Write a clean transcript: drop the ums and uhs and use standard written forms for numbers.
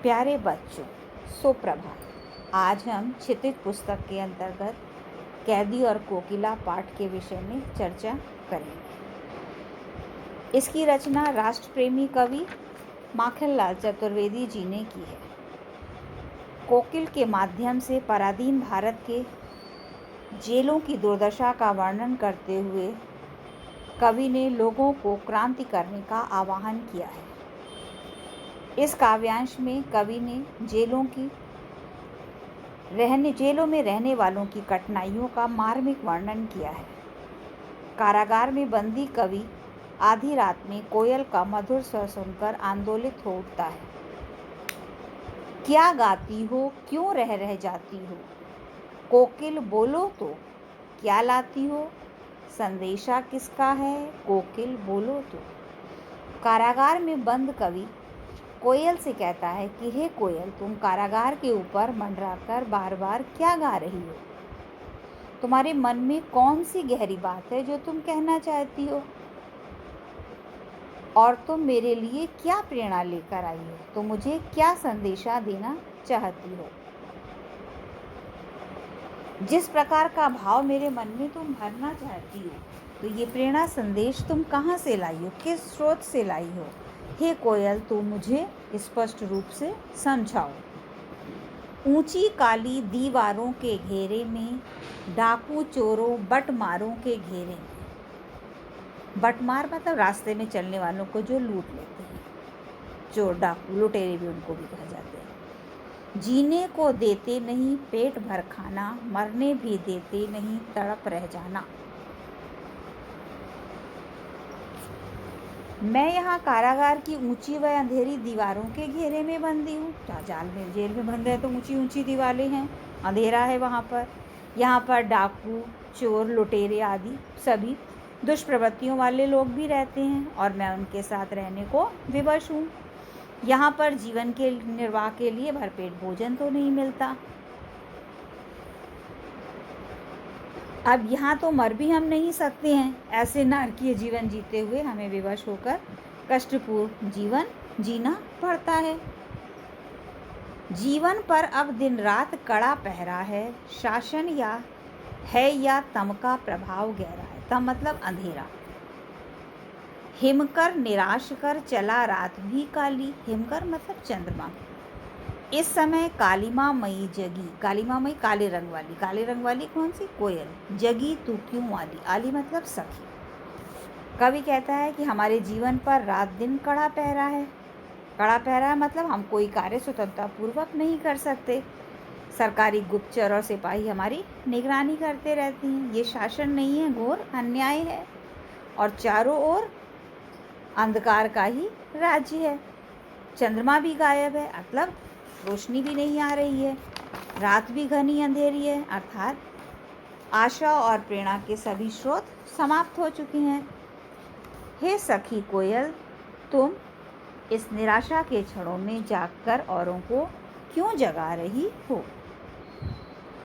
प्यारे बच्चों, सुप्रभात। आज हम क्षितिज पुस्तक के अंतर्गत कैदी और कोकिला पाठ के विषय में चर्चा करेंगे। इसकी रचना राष्ट्र प्रेमी कवि माखनलाल चतुर्वेदी जी ने की है। कोकिल के माध्यम से पराधीन भारत के जेलों की दुर्दशा का वर्णन करते हुए कवि ने लोगों को क्रांति करने का आह्वान किया है। इस काव्यांश में कवि ने जेलों में रहने वालों की कठिनाइयों का मार्मिक वर्णन किया है। कारागार में बंदी कवि आधी रात में कोयल का मधुर स्वर सुनकर आंदोलित हो उठता है। क्या गाती हो, क्यों रह जाती हो, कोकिल बोलो तो क्या लाती हो, संदेशा किसका है, कोकिल बोलो तो। कारागार में बंद कवि कोयल से कहता है कि हे कोयल, तुम कारागार के ऊपर मंडराकर बार बार क्या गा रही हो? तुम्हारे मन में कौन सी गहरी बात है जो तुम कहना चाहती हो? और तुम मेरे लिए क्या प्रेरणा लेकर आई हो? तुम मुझे क्या संदेशा देना चाहती हो? जिस प्रकार का भाव मेरे मन में तुम भरना चाहती हो, तो ये प्रेरणा संदेश तुम कहाँ से लाई हो, किस स्रोत से लाई हो? हे कोयल, तू मुझे स्पष्ट रूप से समझाओ। ऊंची काली दीवारों के घेरे में, डाकू चोरों बटमारों के घेरे में। बटमार मतलब रास्ते में चलने वालों को जो लूट लेते हैं, चोर डाकू लुटेरे भी उनको भी कहा जाते हैं। जीने को देते नहीं पेट भर खाना, मरने भी देते नहीं तड़प रह जाना। मैं यहाँ कारागार की ऊंची व अंधेरी दीवारों के घेरे में बंदी हूँ। जेल में बंद है तो ऊंची ऊंची दीवारें हैं, अंधेरा है वहाँ पर। यहाँ पर डाकू चोर लुटेरे आदि सभी दुष्प्रवृत्तियों वाले लोग भी रहते हैं और मैं उनके साथ रहने को विवश हूँ। यहाँ पर जीवन के निर्वाह के लिए भरपेट भोजन तो नहीं मिलता। अब यहाँ तो मर भी हम नहीं सकते हैं। ऐसे नारकीय जीवन जीते हुए हमें विवश होकर कष्टपूर्ण जीवन जीना पड़ता है। जीवन पर अब दिन रात कड़ा पहरा है, शासन या तम का प्रभाव गहरा है। तम मतलब अंधेरा। हिमकर निराश कर चला रात भी काली। हिमकर मतलब चंद्रमा। इस समय कालिमा मई जगी। कालिमा मई काले रंग वाली। काले रंग वाली कौन सी? कोयल। जगी तू क्यों आली। आली मतलब सखी। कवि कहता है कि हमारे जीवन पर रात दिन कड़ा पहरा है। कड़ा पहरा मतलब हम कोई कार्य स्वतंत्रतापूर्वक नहीं कर सकते। सरकारी गुप्तचर और सिपाही हमारी निगरानी करते रहते हैं। ये शासन नहीं है, घोर अन्याय है और चारों ओर अंधकार का ही राज्य है। चंद्रमा भी गायब है, मतलब रोशनी भी नहीं आ रही है। रात भी घनी अंधेरी है, अर्थात आशा और प्रेरणा के सभी स्रोत समाप्त हो चुके हैं। हे सखी कोयल, तुम इस निराशा के क्षणों में जागकर औरों को क्यों जगा रही हो?